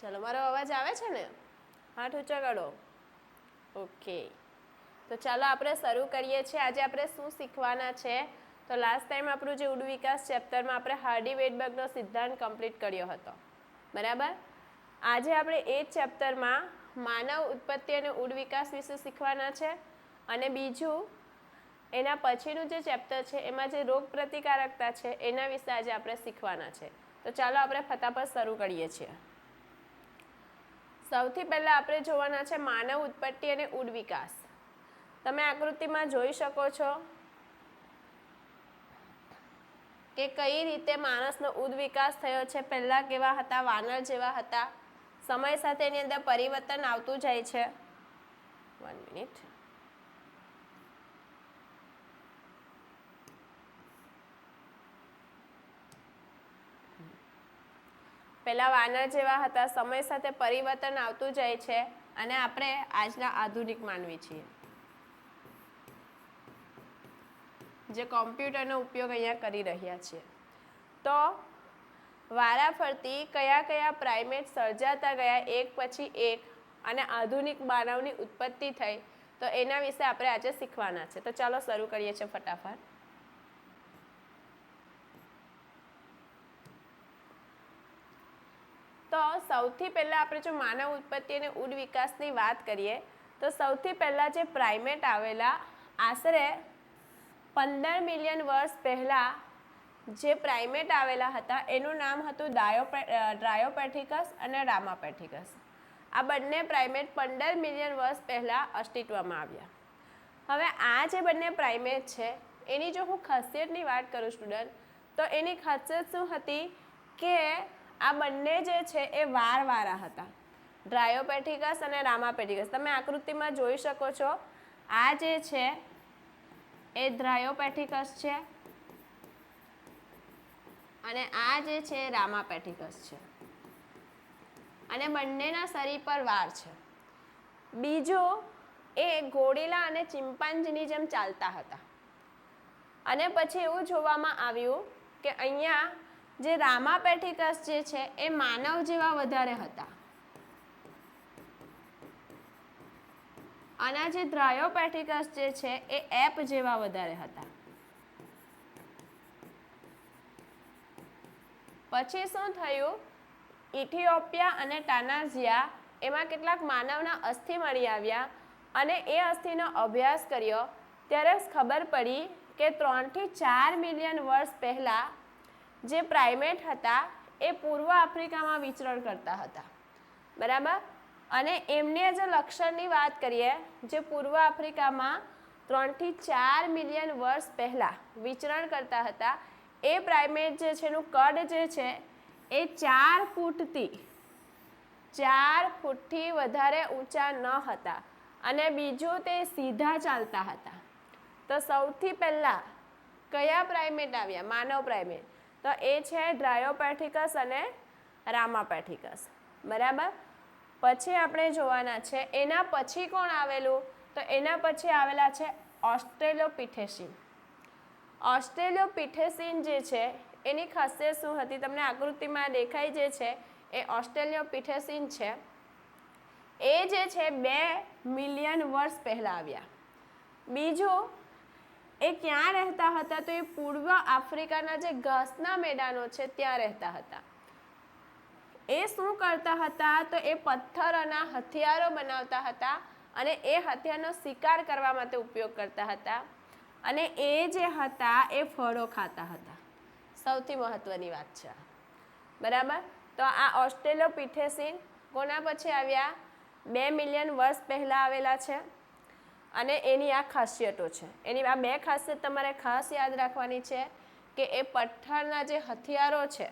ચલો મારો અવાજ આવે છે ને? હાથ ઊંચો કરો. ઓકે, તો ચાલો આપણે શરૂ કરીએ છીએ. આજે આપણે શું શીખવાના છે? તો લાસ્ટ ટાઈમ આપણું જે ઉડ વિકાસ ચેપ્ટરમાં આપણે હાર્ડી વેઇટબર્ગનો સિદ્ધાંત કમ્પ્લીટ કર્યો હતો, બરાબર. આજે આપણે એ જ ચેપ્ટરમાં માનવ ઉત્પત્તિ અને ઉડ વિકાસ વિશે શીખવાના છે. અને બીજું એના પછીનું જે ચેપ્ટર છે એમાં જે રોગ પ્રતિકારકતા છે એના વિશે આજે આપણે શીખવાના છે. તો ચાલો આપણે ફટાફટ શરૂ કરીએ છીએ. સૌથી પહેલાં આપણે જોવાના છે માનવ ઉત્પત્તિ અને ઉડ વિકાસ. તમે આકૃતિમાં જોઈ શકો છો કે કઈ રીતે માણસનો ઉદ વિકાસ થયો છે. પહેલાં કેવા હતા? વાનર જેવા હતા. સમય સાથે એની અંદર પરિવર્તન આવતું જાય છે. 1 મિનિટ. પહેલાં વાનર જેવા હતા, સમય સાથે પરિવર્તન આવતું જાય છે અને આપણે આજના આધુનિક માનવી છીએ જે કોમ્પ્યુટરનો ઉપયોગ અહીંયા કરી રહ્યા છીએ. તો વારાફરતી કયા કયા પ્રાઇમેટ સર્જાતા ગયા એક પછી એક અને આધુનિક માનવની ઉત્પત્તિ થઈ, તો એના વિશે આપણે આજે શીખવાના છે. તો ચાલો શરૂ કરીએ છીએ ફટાફટ. તો સૌથી પહેલાં આપણે જો માનવ ઉત્પત્તિ અને ઉડ વિકાસની વાત કરીએ તો સૌથી પહેલાં જે પ્રાઇમેટ આવેલા આશરે 15 મિલિયન વર્ષ પહેલાં જે પ્રાઇમેટ આવેલા હતા એનું નામ હતું ડ્રાયોપેથિકસ અને રામાપેથિકસ. આ બંને પ્રાઇમેટ 15 મિલિયન વર્ષ પહેલાં અસ્તિત્વમાં આવ્યા. હવે આ જે બંને પ્રાઇમેટ છે એની જો હું ખાસિયતની વાત કરું સ્ટુડન્ટ, તો એની ખાસિયત શું હતી કે આ બંને જે છે એ વારવાળા હતા, ડ્રાયોપેથિકસ અને રામાપેથિકસ. તમે આકૃતિમાં જોઈ શકો છો આ જે છે એ ડ્રાયોપેથિકસ છે અને આ જે છે રામાપેથિકસ છે અને બંનેના શરીર પર વાળ છે. બીજું એ ગોરીલા અને ચિમ્પાન્જીની જેમ ચાલતા હતા. અને પછી એવું જોવામાં આવ્યું કે અહીંયા જે રામાપેથિકસ જે છે એ માનવ જેવા વધારે હતા અને જે ડ્રાયોપેથિકસ જે છે એ એપ જેવા વધારે હતા. પછી શું થયું? ઇથિઓપિયા અને ટાનાઝિયા એમાં કેટલાક માનવના અસ્થિ મળી આવ્યા અને એ અસ્થિનો અભ્યાસ કર્યો ત્યારે ખબર પડી કે 3 થી 4 મિલિયન વર્ષ પહેલાં જે પ્રાઇમેટ હતા એ પૂર્વ આફ્રિકામાં વિચરણ કરતા હતા, બરાબર. અને એમને જે લક્ષણની વાત કરીએ, જે પૂર્વ આફ્રિકામાં 3 થી 4 મિલિયન વર્ષ પહેલાં વિચરણ કરતા હતા, એ પ્રાઇમેટ જે છે એનું કદ જે છે એ 4 ફૂટથી વધારે ઊંચા ન હતા અને બીજું તે સીધા ચાલતા હતા. તો સૌથી પહેલાં કયા પ્રાઇમેટ આવ્યા? માનવ પ્રાઇમેટ. તો એ છે ડ્રાયોપેથિકસ અને રામાપેથિકસ, બરાબર. પછી આપણે જોવાના છે એના પછી કોણ આવેલું? તો એના પછી આવેલા છે ઓસ્ટ્રેલોપિથેસીન. ઓસ્ટ્રેલોપિથેસીન જે છે એની ખાસિયત શું હતી? તમને આકૃતિમાં દેખાય જે છે એ ઓસ્ટ્રેલોપિથેસીન છે. એ જે છે 2 મિલિયન વર્ષ પહેલાં આવ્યા. બીજું એ ક્યાં રહેતા હતા? તો એ પૂર્વ આફ્રિકાના જે ઘાસના મેદાનો છે ત્યાં રહેતા હતા. એ શું કરતા હતા? તો એ પથ્થરોના હથિયારો બનાવતા હતા અને એ હથિયારનો શિકાર કરવા માટે ઉપયોગ કરતા હતા અને એ જે હતા એ ફળો ખાતા હતા. સૌથી મહત્વની વાત છે, બરાબર. તો આ ઓસ્ટ્રેલોપિથેસીન કોના પછી આવ્યા? 2 મિલિયન વર્ષ પહેલાં આવેલા છે અને એની આ ખાસિયતો છે. એની આ 2 ખાસિયત તમારે ખાસ યાદ રાખવાની છે કે એ પથ્થરના જે હથિયારો છે,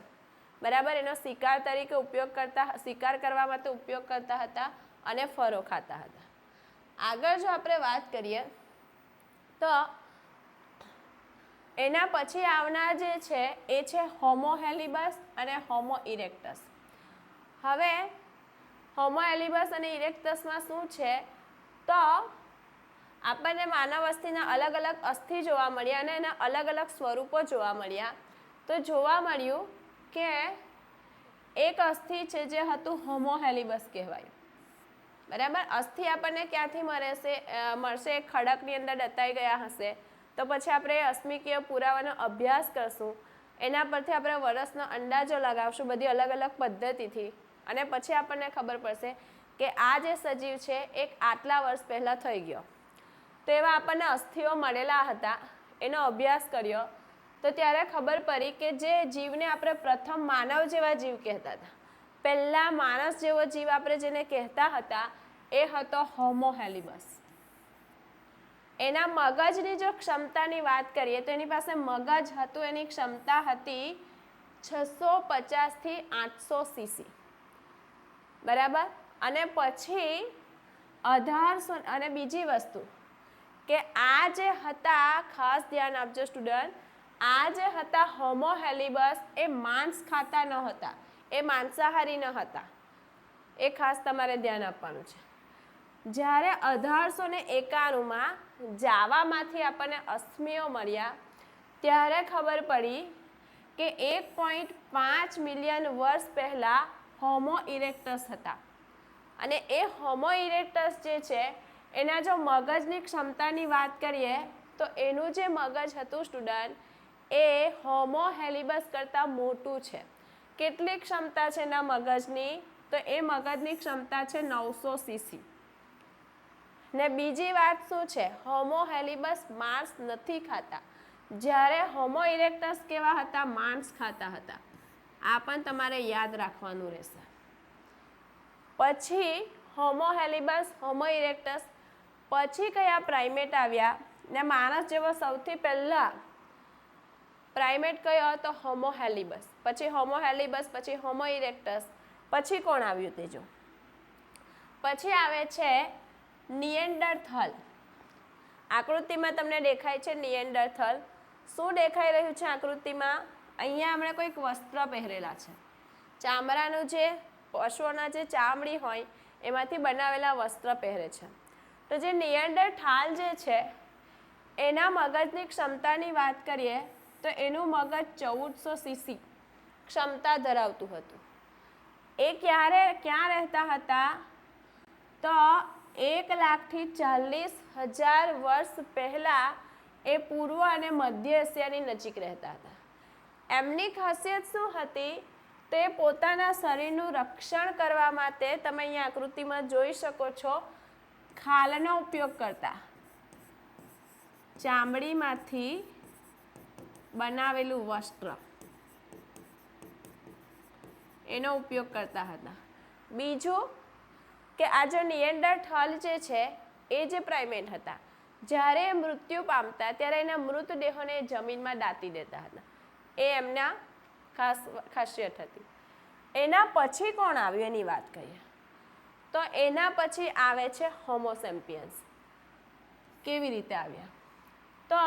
બરાબર, એનો શિકાર તરીકે ઉપયોગ કરતા, શિકાર કરવા માટે ઉપયોગ કરતા હતા અને ફળો ખાતા હતા. આગળ જો આપણે વાત કરીએ તો એના પછી આવનાર જે છે એ છે હોમો હેલિબસ અને હોમો ઇરેક્ટસ. હવે હોમો હેલિબસ અને ઇરેક્ટસમાં શું છે? તો આપણને માનવ અસ્થિના અલગ અલગ અસ્થિ જોવા મળ્યા અને એના અલગ અલગ સ્વરૂપો જોવા મળ્યા. તો જોવા મળ્યું કે એક અસ્થિ છે જે હતું હોમો હેલિબસ કહેવાયું, બરાબર. અસ્થિ આપણને ક્યાંથી મળશે? ખડકની અંદર દટાઈ ગયા હશે તો પછી આપણે અસ્મિકીય પુરાવાનો અભ્યાસ કરશું, એના પરથી આપણે વર્ષનો અંદાજો લગાવશું બધી અલગ અલગ પદ્ધતિથી, અને પછી આપણને ખબર પડશે કે આ જે સજીવ છે એક આટલા વર્ષ પહેલાં થઈ ગયો. તો એવા આપણને અસ્થિઓ મળેલા હતા, એનો અભ્યાસ કર્યો તો ત્યારે ખબર પડી કે જે જીવને આપણે પ્રથમ માનવ જેવા જીવ કહેતા હતા, પહેલાં માણસ જેવો જીવ આપણે જેને કહેતા હતા એ હતો હોમો હેલિબસ. એના મગજની જો ક્ષમતાની વાત કરીએ તો એની પાસે મગજ હતું, એની ક્ષમતા હતી 650 થી 800 સીસી, બરાબર. અને પછી 1800, અને બીજી વસ્તુ કે આ જે હતા, ખાસ ધ્યાન આપજો સ્ટુડન્ટ, આ જે હતા હોમો હેલિબસ એ માંસ ખાતા ન હતા, એ માંસાહારી ન હતા, એ ખાસ તમારે ધ્યાન આપવાનું છે. જ્યારે 1891માં જાવામાંથી આપણને અસ્થમિઓ મળ્યા ત્યારે ખબર પડી કે 1.5 મિલિયન વર્ષ પહેલાં હોમો ઇરેક્ટસ હતા, અને એ હોમો ઇરેક્ટસ જે છે એના જો મગજની ક્ષમતાની વાત કરીએ તો એનું જે મગજ હતું સ્ટુડન્ટ એ હોમો હેલિબસ કરતાં મોટું છે. કેટલી ક્ષમતા છે એના મગજની? તો એ મગજની ક્ષમતા છે 900 સીસી. ને બીજી વાત શું છે? હોમો હેલિબસ માંસ નથી ખાતા, જ્યારે હોમો ઇરેક્ટસ કેવા હતા? માંસ ખાતા હતા. આ પણ તમારે યાદ રાખવાનું રહેશે. પછી હોમો હેલિબસ, હોમો ઇરેક્ટસ, પછી કયા પ્રાઇમેટ આવ્યા? ને માણસ જેવો સૌથી પહેલા પ્રાઇમેટ કયો હતો? હોમો હેલિબસ. પછી હોમો હેલિબસ, પછી હોમો ઇરેક્ટસ, પછી કોણ આવ્યું તે જો? પછી આવે છે નિએન્ડરથલ. આકૃતિમાં તમને દેખાય છે નિએન્ડરથલ. શું દેખાઈ રહ્યું છે આકૃતિમાં? અહીંયા આપણે કોઈક વસ્ત્ર પહેરેલા છે, ચામડાનું, જે પશુઓના જે ચામડી હોય એમાંથી બનાવેલા વસ્ત્ર પહેરે છે. તો જે નિએન્ડરથાલ જે છે એના મગજની ક્ષમતાની વાત કરીએ તો એનું મગજ 1400 સીસી ક્ષમતા ધરાવતું હતું. એ ક્યાં રહેતા હતા? તો 1,00,000 થી 40,000 વર્ષ પહેલાં એ પૂર્વ અને મધ્ય એશિયાની નજીક રહેતા હતા. એમની ખાસિયત શું હતી? તે પોતાના શરીરનું રક્ષણ કરવા માટે, તમે અહીંયા આકૃતિમાં જોઈ શકો છો, ખાલનો ઉપયોગ કરતા. ચામડીમાંથી બનાવેલું વસ્ત્ર એનો ઉપયોગ કરતા હતા. બીજું કે આ જો નિએન્ડરથાલ જે છે એ જે પ્રાઇમેટ હતા, જ્યારે એ મૃત્યુ પામતા ત્યારે એના મૃતદેહોને જમીનમાં દાટી દેતા હતા. એ એમના ખાસિયત હતી. એના પછી કોણ આવ્યું એની વાત કરીએ તો એના પછી આવે છે હોમો સેમ્પિયન્સ. કેવી રીતે આવ્યા? તો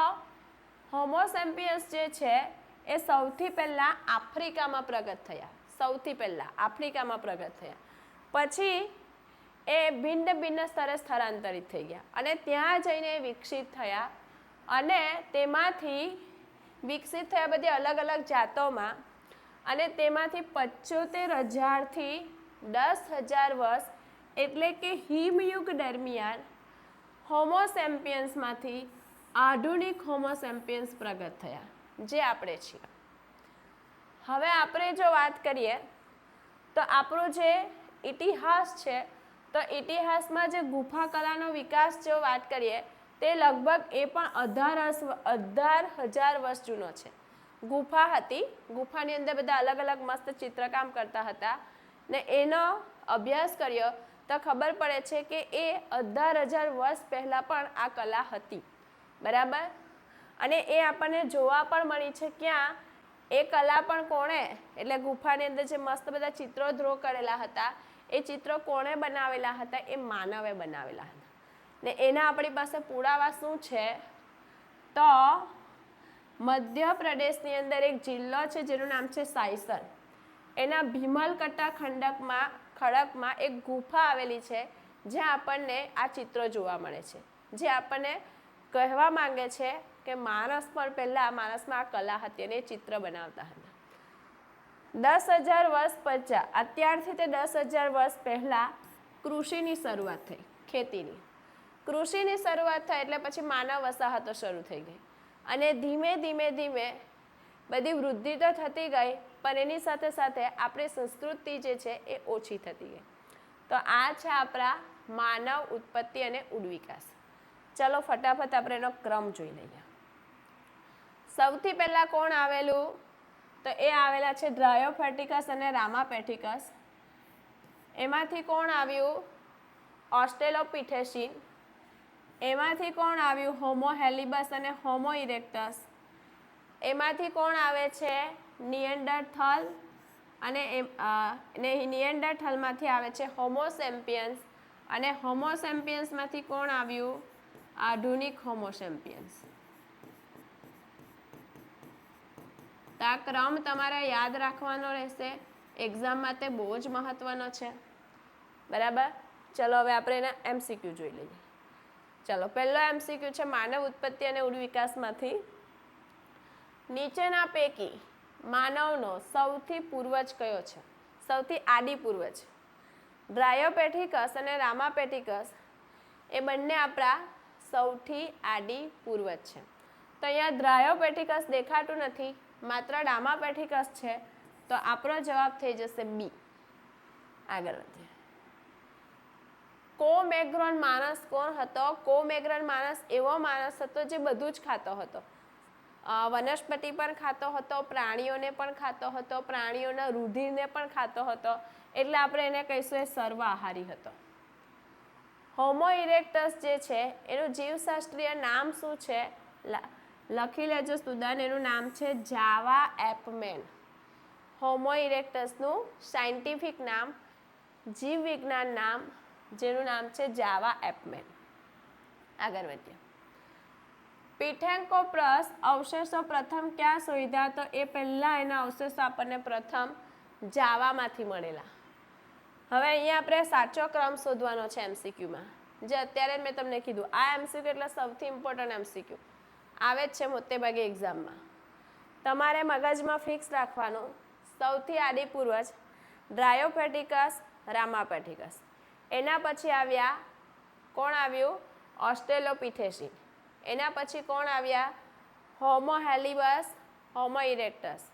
હોમો સેમ્પિયન્સ જે છે એ સૌથી પહેલાં આફ્રિકામાં પ્રગટ થયા. સૌથી પહેલાં આફ્રિકામાં પ્રગટ થયા. પછી એ ભિન્ન ભિન્ન સ્તરે સ્થળાંતરિત થઈ ગયા અને ત્યાં જઈને વિકસિત થયા, અને તેમાંથી વિકસિત થયા બધી અલગ અલગ જાતોમાં, અને તેમાંથી 75,000 થી 10,000 વર્ષ એટલે કે હિમયુગ દરમિયાન હોમો સેમ્પિયન્સમાંથી આધુનિક હોમો સેમ્પિયન્સ પ્રગટ થયા, જે આપણે છીએ. હવે આપણે જો વાત કરીએ તો આપણો જે ઇતિહાસ છે, તો ઇતિહાસમાં જે ગુફા કલાનો વિકાસ જો વાત કરીએ તે લગભગ એ પણ 18,000 વર્ષ જૂનો છે. ગુફા હતી, ગુફાની અંદર બધા અલગ અલગ મસ્ત ચિત્રકામ કરતા હતા, ને એનો અભ્યાસ કર્યો તો ખબર પડે છે કે એ 18,000 વર્ષ પહેલાં પણ આ કલા હતી, બરાબર. અને એ આપણને જોવા પણ મળી છે. ક્યાં? એ કલા પણ કોણે, એટલે ગુફાની અંદર જે મસ્ત બધા ચિત્રો ડ્રો કરેલા હતા એ ચિત્રો કોણે બનાવેલા હતા? એ માનવે બનાવેલા હતા. ને એના આપણી પાસે પુરાવા શું છે? તો મધ્યપ્રદેશની અંદર એક જિલ્લો છે જેનું નામ છે સાયસર. એના ભીમલકટ્ટા ખડકમાં એક ગુફા આવેલી છે જ્યાં આપણને આ ચિત્રો જોવા મળે છે, જે આપણને કહેવા માંગે છે કે માણસ પણ પહેલાં માણસમાં આ કલા હતી અને એ ચિત્ર બનાવતા હતા. 10,000 વર્ષ પછી અત્યારથી તે 10,000 વર્ષ પહેલાં કૃષિની શરૂઆત થઈ, ખેતીની કૃષિની શરૂઆત થઈ એટલે પછી માનવ વસાહતો શરૂ થઈ ગઈ અને ધીમે ધીમે ધીમે બધી વૃદ્ધિ તો થતી ગઈ પણ એની સાથે સાથે આપણી સંસ્કૃતિ જે છે એ ઓછી થતી ગઈ. તો આ છે આપણા માનવ ઉત્પત્તિ અને ઉડ વિકાસ. ચલો ફટાફટ આપણે એનો ક્રમ જોઈ લઈએ. સૌથી પહેલાં કોણ આવેલું? તો એ આવેલા છે ડ્રાયોફેટિકસ અને રામાપેથિકસ. એમાંથી કોણ આવ્યું? ઓસ્ટ્રેલોપિથેસીન. એમાંથી કોણ આવ્યું? હોમો હેલિબસ અને હોમો ઇરેક્ટસ. એમાંથી કોણ આવે છે? નિએન્ડરથલ અને નિએન્ડરથલમાંથી આવે છે હોમો સેમ્પિયન્સ અને હોમો સેમ્પિયન્સમાંથી કોણ આવ્યું? આધુનિક હોમો સેમ્પિયન્સ. તો આ ક્રમ તમારે યાદ રાખવાનો રહેશે, એક્ઝામમાં તે બહુ જ મહત્વનો છે. બરાબર. ચલો હવે આપણે એના એમસીક્યુ જોઈ લઈએ. ચલો પહેલો એમસીક્યુ છે માનવ ઉત્પત્તિ અને ઉડ વિકાસમાંથી. નીચેના પૈકી માનવનો સૌથી પૂર્વજ કયો છે? સૌથી આદિ પૂર્વજ. ડ્રાયોપેથિકસ અને રામાપેથિકસ એ બંને આપણા સૌથી આદિ પૂર્વજ છે. તો અહીંયા ડ્રાયોપેથિકસ દેખાતું નથી, માત્ર રામાપેથિકસ છે. તો આપણો જવાબ થઈ જશે બી. આગળ વધીએ. કોમેગ્રોન માણસ કોણ હતો? કોમેગ્રોન માણસ એવો માણસ હતો જે બધું જ ખાતો હતો. વનસ્પતિ પણ ખાતો હતો, પ્રાણીઓને પણ ખાતો હતો, પ્રાણીઓના રુધિરને પણ ખાતો હતો, એટલે આપણે એને કહીશું એ સર્વાહારી હતો. હોમો ઇરેક્ટસ જે છે એનું જીવશાસ્ત્રીય નામ શું છે? લખી લેજો સ્ટુડન્ટ, એનું નામ છે જાવા એપમેન. હોમો ઇરેક્ટસનું સાયન્ટિફિક નામ, જીવવિજ્ઞાન નામ, જેનું નામ છે જાવા એપમેન. આગળ વધીએ. પિથેન્કોપ્રસ અવશેષો પ્રથમ ક્યાં શોધ્યા? તો એ પહેલાં એના અવશેષો આપણને પ્રથમ જાવામાં મળેલા. હવે અહીંયા આપણે સાચો ક્રમ શોધવાનો છે એમસીક્યુમાં, જે અત્યારે મેં તમને કીધું. આ એમસીક્યુ એટલે સૌથી ઇમ્પોર્ટન્ટ એમસીક્યુ આવે જ છે મોટે ભાગે એક્ઝામમાં. તમારે મગજમાં ફિક્સ રાખવાનું, સૌથી આદિ પૂર્વજ ડ્રાયોપેથિકસ, રામાપેથિકસ. એના પછી આવ્યા કોણ આવ્યું? ઓસ્ટ્રેલોપિથેસીન. એના પછી કોણ આવ્યા? હોમો હેલિબસ, હોમો ઇરેક્ટસ.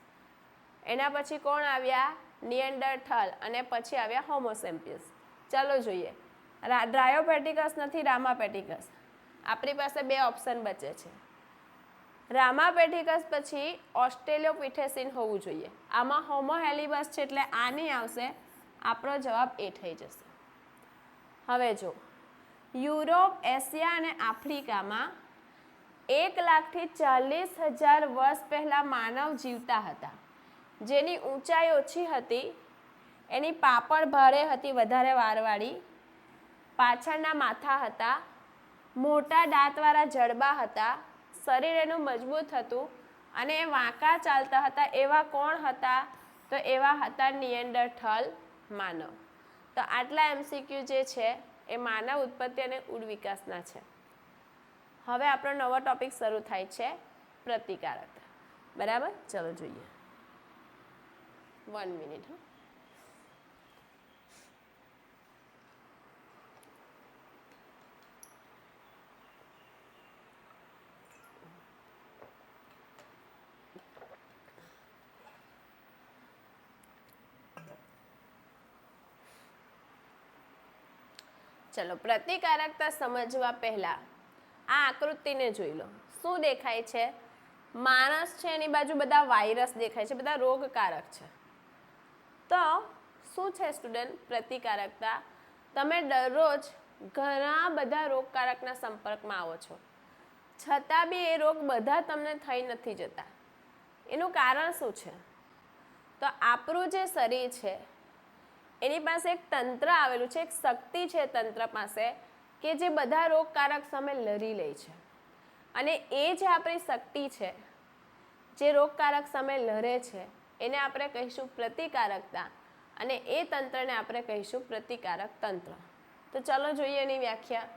એના પછી કોણ આવ્યા? નિએન્ડરથલ અને પછી આવ્યા હોમો સેમ્પિયન્સ. ચાલો જોઈએ. ડ્રાયોપેથિકસ નથી, રામાપેથિકસ. આપણી પાસે બે ઓપ્શન બચે છે. રામાપેથિકસ પછી ઓસ્ટ્રેલોપિથેસીન હોવું જોઈએ. આમાં હોમો હેલિબસ છે એટલે આ નહીં આવશે. આપણો જવાબ એ થઈ જશે. હવે જો યુરોપ, એશિયા અને આફ્રિકામાં 1,40,000 વર્ષ પહેલાં માનવ જીવતા હતા. જેની ઊંચાઈ ઓછી હતી, એની પાપડ ભારે હતી, વધારે વારવાળી, પાછળના માથા હતા, મોટા દાંતવાળા જડબા હતા, શરીર એનું મજબૂત હતું અને એ વાંકા ચાલતા હતા. એવા કોણ હતા? તો એવા હતા નિએન્ડરથલ માનવ. તો આટલા એમસીક્યુ જે છે એ માનવ ઉત્પત્તિ અને ઉડ વિકાસના છે. હવે આપણો નવો ટોપિક શરૂ થાય છે, પ્રતિકારકતા. બરાબર. ચલો જોઈએ. 1 મિનિટ. ચલો પ્રતિકારકતા સમજવા પહેલા આ આકૃતિને જોઈ લો. શું દેખાય છે? માણસ છે, એની બાજુ બધા વાયરસ દેખાય છે, બધા રોગકારક છે. તો શું છે સ્ટુડન્ટ પ્રતિકારકતા? તમે દરરોજ ઘણા બધા રોગકારકના સંપર્કમાં આવો છો, છતાં બી એ રોગ બધા તમને થઈ નથી જતા. એનું કારણ શું છે? તો આપણું જે શરીર છે એની પાસે એક તંત્ર આવેલું છે, એક શક્તિ છે તંત્ર પાસે કે જે બધા રોગકારક સામે લડી લે છે. અને એ જે આપણી શક્તિ છે જે રોગકારક સામે લડે છે એને આપણે કહીશું પ્રતિકારકતા અને એ તંત્રને આપણે કહીશું પ્રતિકારક તંત્ર. તો ચલો જોઈએ એની વ્યાખ્યા.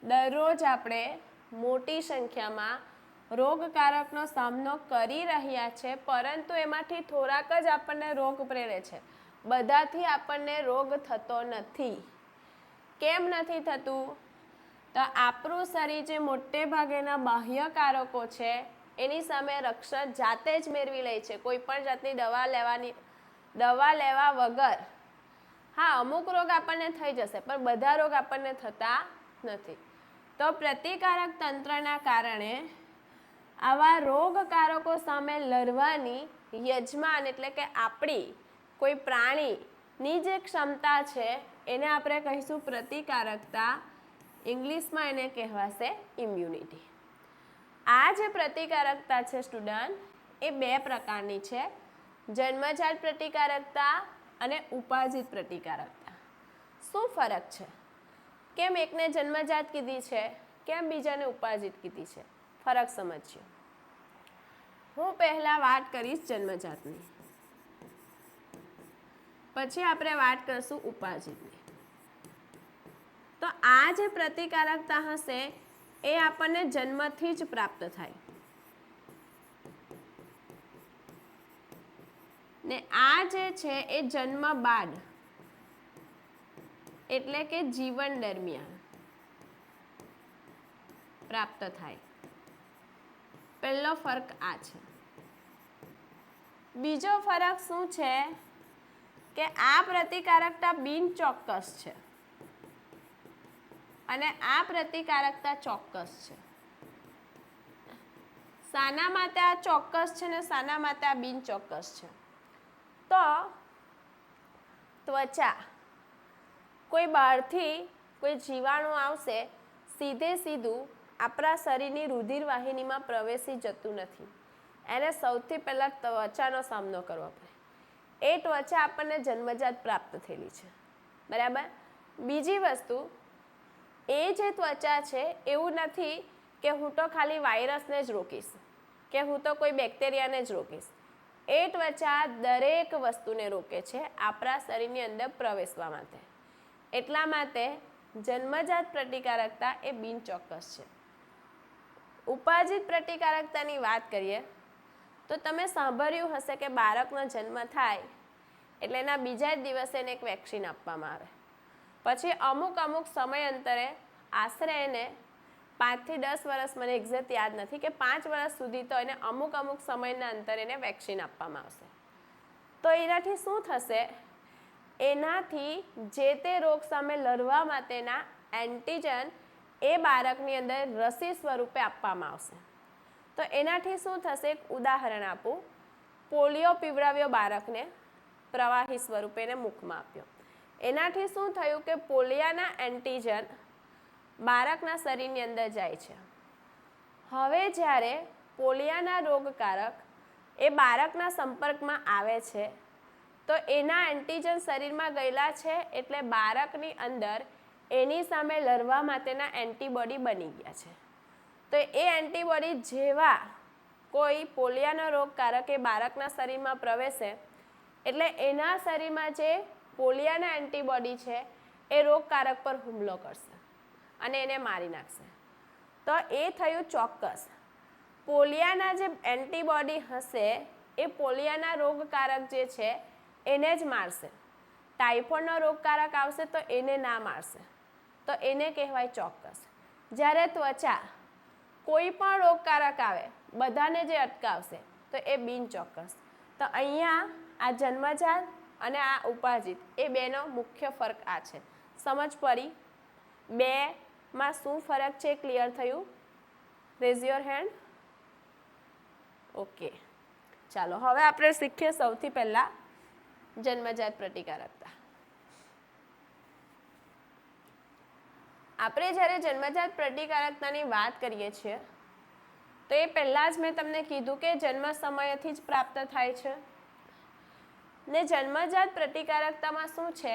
દરરોજ આપણે મોટી સંખ્યામાં રોગકારકનો સામનો કરી રહ્યા છે, પરંતુ એમાંથી થોડાક જ આપણને રોગ પ્રેરે છે. બધાથી આપણને રોગ થતો નથી. કેમ નથી થતું? તો આપણું શરીર જે મોટે ભાગેના બાહ્યકારકો છે એની સામે રક્ષણ જાતે જ મેળવી લે છે, કોઈ પણ જાતની દવા લેવા વગર. હા, અમુક રોગ આપણને થઈ જશે, પણ બધા રોગ આપણને થતા નથી. તો પ્રતિકારક તંત્રના કારણે આવા રોગકારકો સામે લડવાની યજમાન એટલે કે આપણી કોઈ પ્રાણીની જે ક્ષમતા છે એને આપણે કહીશું પ્રતિકારકતા. ઇંગ્લિશમાં એને કહેવાશે ઇમ્યુનિટી. આ જે પ્રતિકારકતા છે સ્ટુડન્ટ, એ 2 પ્રકારની છે, જન્મજાત પ્રતિકારકતા અને ઉપાર્જિત પ્રતિકારકતા. શું ફરક છે? કેમ એકને જન્મજાત કીધી છે, કેમ બીજાને ઉપાર્જિત કીધી છે? ફરક સમજીએ. હું પહેલા વાત કરીશ જન્મજાતની, પછી આપણે વાત કરશું ઉપાર્જિતની. તો આ જે પ્રતિકારકતા હશે એ આપણને જન્મથી જ પ્રાપ્ત થાય, ને આ જે છે એ જન્મ બાદ એટલે કે જીવન દરમિયાન પ્રાપ્ત થાય. પહેલો ફરક આ છે. બીજો ફરક શું છે કે આ પ્રતિકારકતા બિનચોક્કસ છે અને આ પ્રતિકારકતા ચોક્કસ છે. શાના માટે આ ચોક્કસ છે ને શાના માટે આ બિનચોક્કસ છે? તો ત્વચા, કોઈ બહારથી કોઈ જીવાણુ આવશે, સીધું આપણા શરીરની રુધિર વાહિનીમાં પ્રવેશી જતું નથી. એને સૌથી પહેલાં ત્વચાનો સામનો કરવો પડે. એ ત્વચા આપણને જન્મજાત પ્રાપ્ત થયેલી છે, બરાબર. બીજી વસ્તુ, એ જે ત્વચા છે એવું નથી કે હું તો ખાલી વાયરસને જ રોકીશ કે હું તો કોઈ બેક્ટેરિયાને જ રોકીશ. એ ત્વચા દરેક વસ્તુને રોકે છે આપણા શરીરની અંદર પ્રવેશવા માટે. એટલા માટે જન્મજાત પ્રતિકારકતા એ બિનચોક્કસ છે. ઉપાર્જિત પ્રતિકારકતાની વાત કરીએ તો તમે સાંભળ્યું હશે કે બાળકનો જન્મ થાય એટલે એના બીજા જ દિવસે એને એક વેક્સિન આપવામાં આવે. પછી અમુક સમયાંતરે આશરે એને 5 થી 10 વર્ષ, મને એક્ઝેક્ટ યાદ નથી, કે 5 વર્ષ સુધી તો એને અમુક સમયના અંતરે એને વેક્સિન આપવામાં આવશે. તો એનાથી શું થશે? એનાથી જે તે રોગ સામે લડવા માટેના એન્ટીજન એ બાળકની અંદર રસી સ્વરૂપે આપવામાં આવશે. તો એનાથી શું થશે? એક ઉદાહરણ આપું. પોલિયો પીવડાવ્યો બાળકને, પ્રવાહી સ્વરૂપે એને મુખમાં આપ્યો. એનાથી શું થયું કે પોલિયાના એન્ટીજન બાળકના શરીરની અંદર જાય છે. હવે જ્યારે પોલિયાના રોગકારક એ બાળકના સંપર્કમાં આવે છે તો એના એન્ટીજન શરીરમાં ગયેલા છે એટલે બાળકની અંદર એની સામે લડવા માટેના એન્ટીબોડી બની ગયા છે. તો એ એન્ટીબોડી જેવા કોઈ પોલિયાનો રોગકારક એ બાળકના શરીરમાં પ્રવેશે એટલે એના શરીરમાં જે પોલિયાના એન્ટીબોડી છે એ રોગકારક પર હુમલો કરશે અને એને મારી નાખશે. તો એ થયું ચોક્કસ. પોલિયાના જે એન્ટીબોડી હશે એ પોલિયાના રોગકારક જે છે એને જ મારશે. ટાઇફોઇડનો રોગકારક આવશે તો એને ના મારશે, તો એને કહેવાય ચોક્કસ. જ્યારે ત્વચા કોઈ પણ રોગકારક આવે બધાને જે અટકાવશે તો એ બિનચોક્કસ. તો અહીંયા આ જન્મજાત અને આ ઉપાર્જિત એ બેનો મુખ્ય ફરક આ છે. સમજ પડી? બેમાં શું ફરક છે? ક્લિયર થયું? Rays your hand. ઓકે, ચાલો હવે આપણે શીખીએ સૌથી પહેલાં જન્મજાત પ્રતિકારકતા. આપણે જ્યારે જન્મજાત પ્રતિકારકતાની વાત કરીએ છીએ તો એ પહેલાં જ મેં તમને કીધું કે જન્મ સમયથી જ પ્રાપ્ત થાય છે. ને જન્મજાત પ્રતિકારકતામાં શું છે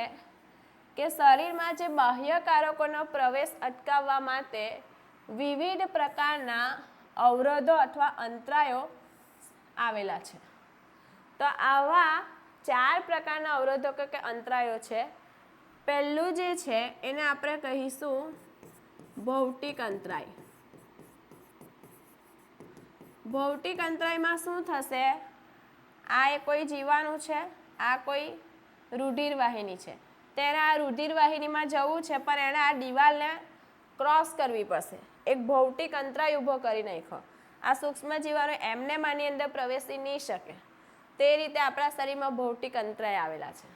કે શરીરમાં જે બાહ્યકારકોનો પ્રવેશ અટકાવવા માટે વિવિધ પ્રકારના અવરોધો અથવા અંતરાયો આવેલા છે. તો આવા 4 પ્રકારના અવરોધો કે અંતરાયો છે. પહેલું જે છે એને આપણે કહીશું ભૌતિક અંતરાય. ભૌતિક અંતરાયમાં શું થશે? આ એ કોઈ જીવાણુ છે, આ કોઈ રુધિરવાહિની છે. તેને આ રુધિરવાહિનીમાં જવું છે, પણ એણે આ દિવાલને ક્રોસ કરવી પડશે. એક ભૌતિક અંતરાય ઊભો કરી નાખ્યો. આ સૂક્ષ્મ જીવાણુ એમને આની અંદર પ્રવેશી નહીં શકે. તે રીતે આપણા શરીરમાં ભૌતિક અંતરાય આવેલા છે.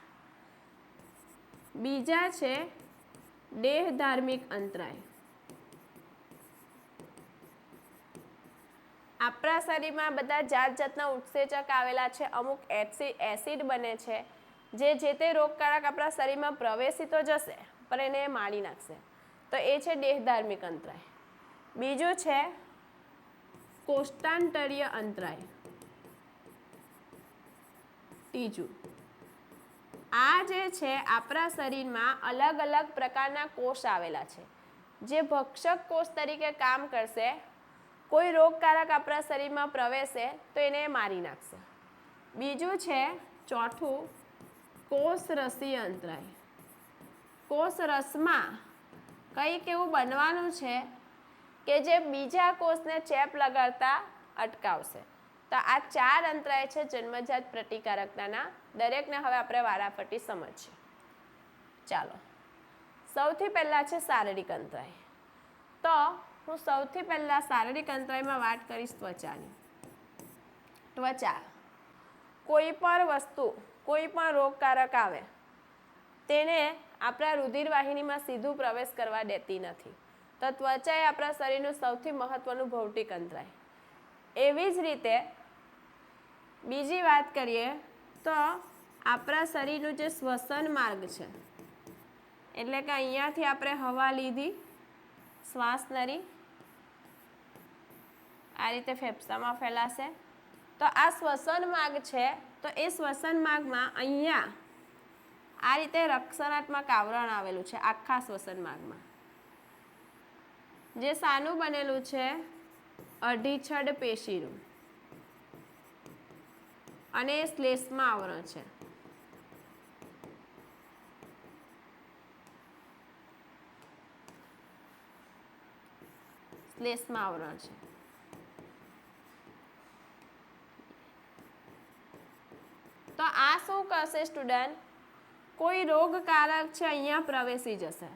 બીજા છે દેહધાર્મિક અંતરાય. આપણા શરીરમાં બધા જાત જાતના ઉત્સેચક આવેલા છે. અમુક એસિડ બને છે જે તે રોગકારક આપણા શરીરમાં પ્રવેશી તો જશે, પણ એને મારી નાખશે. તો એ છે દેહધાર્મિક અંતરાય. બીજું છે કોષ્ટાંતરીય અંતરાય. ત્રીજું, આ જે છે આપણા શરીરમાં અલગ અલગ પ્રકારના કોષ આવેલા છે જે ભક્ષક કોષ તરીકે કામ કરશે. કોઈ રોગકારક આપણા શરીરમાં પ્રવેશે તો એને મારી નાખશે. બીજું છે ચોથું કોષરસીય અંતરાય. કોષરસમાં કંઈક એવું બનવાનું છે કે જે બીજા કોષને ચેપ લગાડતા અટકાવશે. તો આ 4 અંતરાય છે જન્મજાત પ્રતિકારકતાના. દરેકને હવે આપણે વારાફરતી સમજીએ. ચાલો, સૌથી પહેલાં છે શારીરિક અંતરાય. તો હું સૌથી પહેલાં શારીરિક અંતરાયમાં વાત કરીશ ત્વચાની. ત્વચા કોઈ પણ વસ્તુ, કોઈ પણ રોગકારક આવે તેને આપણા રુધિરવાહિનીમાં સીધું પ્રવેશ કરવા દેતી નથી. તો ત્વચા એ આપણા શરીરનું સૌથી મહત્વનું ભૌતિક અંતરાય. એવી જ રીતે બીજી વાત કરીએ તો આપણા શરીરનું જે શ્વસન માર્ગ છે, એટલે કે અહીંયાથી આપણે હવા લીધી, શ્વાસ નરી, આ રીતે ફેફસામાં ફેલાશે. તો આ શ્વસન માર્ગ છે. તો એ શ્વસન માર્ગમાં અહીંયા આ રીતે રક્ષણાત્મક આવરણ આવેલું છે આખા શ્વસન માર્ગમાં, જે શાનું બનેલું છે? અઢીછડ પેશીનું. અને એ શ્લેષ્મા આવરણ છે. શ્લેષ્મા આવરણ છે. તો આ શું કરશે સ્ટુડન્ટ? કોઈ રોગકારક છે અહીંયા પ્રવેશી જશે.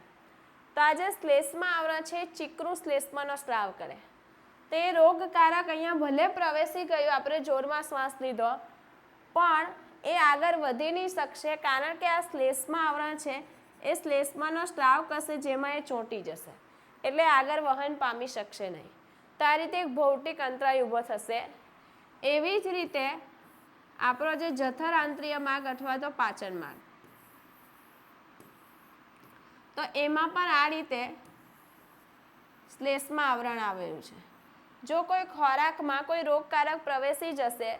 તો આ જે શ્લેષ્મા આવરણ છે એ ચીકણું શ્લેષ્માનો સ્ત્રાવ કરે. તે રોગકારક અહીંયા ભલે પ્રવેશી ગયું, આપણે જોરમાં શ્વાસ લીધો, પણ એ આગળ વધી નહીં શકશે, કારણ કે આ શ્લેષ્મા આવરણ છે એ શ્લેષ્માનો સ્ત્રાવ કરશે, જેમાં એ ચોંટી જશે, એટલે આગળ વહન પામી શકશે નહીં. તો આ રીતે એક ભૌતિક અંતરાય ઊભો થશે. એવી જ રીતે આપણો જે જઠર આંતરીય માર્ગ અથવા તો પાચન માર્ગ, તો એમાં પણ આ રીતે શ્લેષ્મા આવરણ આવેલું છે. જો કોઈ ખોરાકમાં કોઈ રોગકારક પ્રવેશી જશે,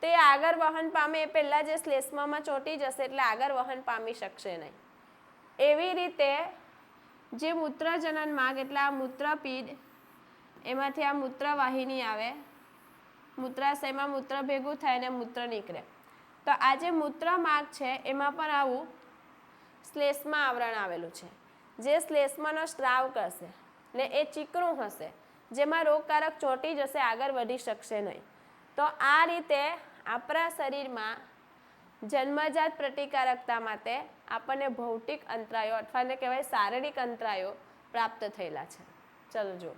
તે આગળ વહન પામે એ પહેલાં જે શ્લેષ્મામાં ચોંટી જશે, એટલે આગળ વહન પામી શકશે નહીં. એવી રીતે જે મૂત્રજનન માર્ગ, એટલે આ મૂત્રપીંડ, એમાંથી આ મૂત્રવાહિની આવે, મૂત્રાશયમાં મૂત્ર ભેગું થાય અને મૂત્ર નીકળે. તો આ જે મૂત્ર માર્ગ છે એમાં પણ આવું શ્લેષ્મા આવરણ આવેલું છે, જે શ્લેષ્માનો સ્ત્રાવ કરશે ને એ ચીકણું હશે, જેમાં રોગકારક ચોંટી જશે, આગળ વધી શકશે નહીં. તો આ રીતે આપણા શરીરમાં જન્મજાત પ્રતિકારકતા માટે આપણને ભૌતિક અંતરાયો અથવા ને કહેવાય શારીરિક અંતરાયો પ્રાપ્ત થયેલા છે. ચલો જુઓ,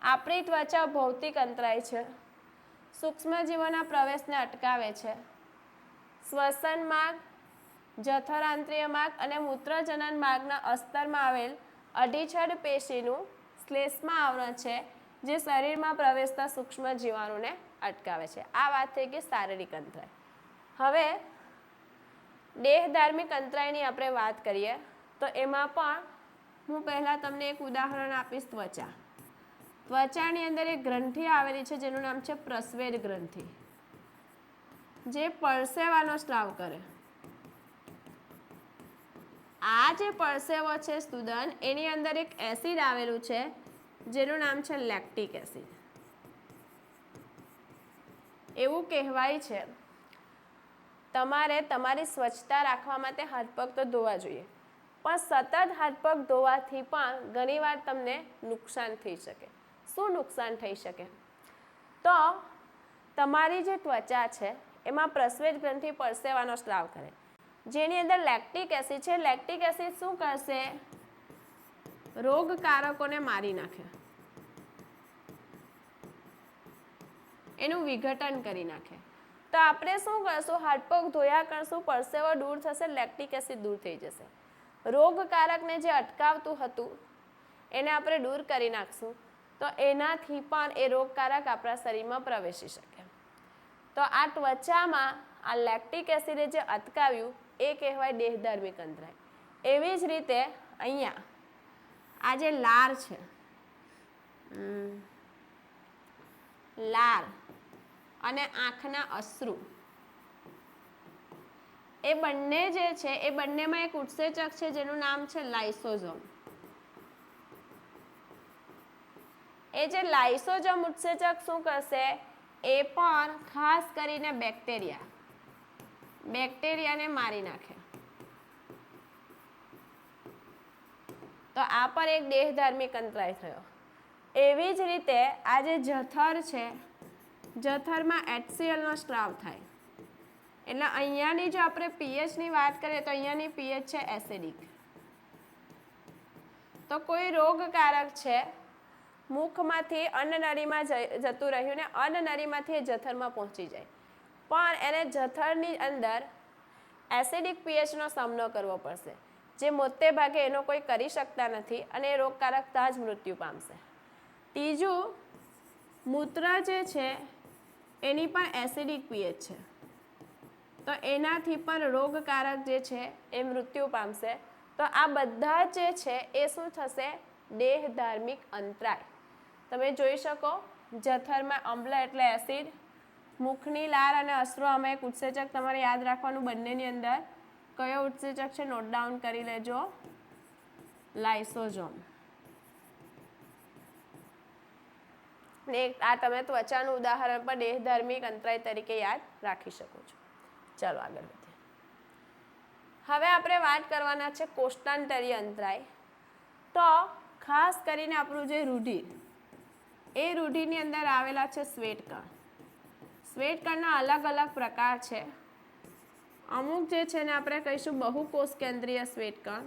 આપણી ત્વચા ભૌતિક અંતરાય છે. સૂક્ષ્મજીવોના પ્રવેશને અટકાવે છે. શ્વસન માર્ગ, જઠરાંતરીય માર્ગ અને મૂત્રજનન માર્ગના અસ્તરમાં આવેલ અઢીછડ પેશીનું શ્લેષ્મા આવરણ છે, જે શરીરમાં પ્રવેશતા સૂક્ષ્મ જીવાણુને અટકાવે છે. આ વાત થઈ ગઈ શારીરિક અંતરાય. હવે દેહધાર્મિક અંતરાયની આપણે વાત કરીએ તો એમાં પણ હું પહેલાં તમને એક ઉદાહરણ આપીશ. ત્વચા. ત્વચાની અંદર એક ગ્રંથિ આવેલી છે જેનું નામ છે પ્રસ્વેદ ગ્રંથિ, જે પરસેવાનો સ્ત્રાવ કરે. આ જે પરસેવો છે સ્ટુડન્ટ, એની અંદર એક એસિડ આવેલું છે જેનું નામ છે લેક્ટિક એસિડ. એવું કહેવાય છે તમારે તમારી સ્વચ્છતા રાખવા માટે હાથ પગ તો ધોવા જોઈએ, પણ સતત હાથ પગ ધોવાથી પણ ઘણીવાર તમને નુકસાન થઈ શકે. શું નુકસાન થઈ શકે? તો તમારી જે ત્વચા છે એમાં પ્રસ્વેદ ગ્રંથિ પરસેવાનો સ્ત્રાવ કરે, જેની અંદર લેક્ટિક એસિડ છે. લેક્ટિક એસિડ શું કરશે? રોગકારકોને મારી નાખે, એનું વિઘટન કરી નાખે. તો આપણે શું કરશું? હાથ પગ ધોયા કરશું, પરસેવો દૂર થશે, લેક્ટિક એસિડ દૂર થઈ જશે. રોગકારકને જે અટકાવતું હતું એને આપણે દૂર કરી નાખશું, તો એનાથી પણ એ રોગકારક આપણા શરીરમાં પ્રવેશી શકે. તો આ ત્વચામાં આ લેક્ટિક એસિડે જે અટકાવ્યું એ કહેવાય દેહધાર્મિક અંતરાય. એવી જ રીતે અહીંયા આ જે લાર છે, લાર અને આંખના અશ્રુ, એ બંને જે છે એ બંનેમાં એક ઉત્સેચક છે જેનું નામ છે લાઇસોઝોમ. એ જે લાઇસોઝોમ ઉત્સેચક શું કરશે? એ પણ ખાસ કરીને બેક્ટેરિયાને મારી નાખે. તો આ પણ એક દેહધાર્મિક અંતરાય થયો. એવી જ રીતે આ જે જઠર છે, જઠરમાં HCl નો સ્ત્રાવ થાય. એટલે અહીંયાની જો આપણે પીએચની વાત કરીએ તો અહીંયાની પીએચ છે એસિડિક. તો કોઈ રોગકારક છે મુખમાંથી અન્નનળીમાં જતું રહ્યું ને અન્નનળીમાંથી એ જઠરમાં પહોંચી જાય, પણ એને જઠરની અંદર એસિડિક પીએચનો સામનો કરવો પડશે, જે મોટે ભાગે એનો કોઈ કરી શકતા નથી અને એ રોગકારક ત્યાં જ મૃત્યુ પામશે. ત્રીજું, મૂત્ર જે છે એની પણ એસિડિક પીએચ છે, તો એનાથી પણ રોગકારક જે છે એ મૃત્યુ પામશે. તો આ બધા જે છે એ શું થશે? દેહધાર્મિક અંતરાય. તમે જોઈ શકો, જઠરમાં અમ્લ એટલે એસિડ, મુખની લાર અને અશ્રુ આમાં એક ઉત્સેચક તમારે યાદ રાખવાનું, બંનેની અંદર કયો ઉત્સેચક છે નોટ ડાઉન કરી લેજો, લાઇસોઝોમ. ને આ તમે ત્વચાનું ઉદાહરણ પણ દેહધાર્મિક અંતરાય તરીકે યાદ રાખી શકો છો. ચાલો આગળ વધીએ. હવે આપણે વાત કરવાના છે કોષ્ટાંતરીય અંતરાય. તો ખાસ કરીને આપણું જે રુધિર, એ રુધિરની અંદર આવેલા છે શ્વેતકણ. શ્વેતકણના અલગ અલગ પ્રકાર છે. અમુક જે છે ને આપણે કહીશું બહુકોષ કેન્દ્રીય શ્વેતકણ,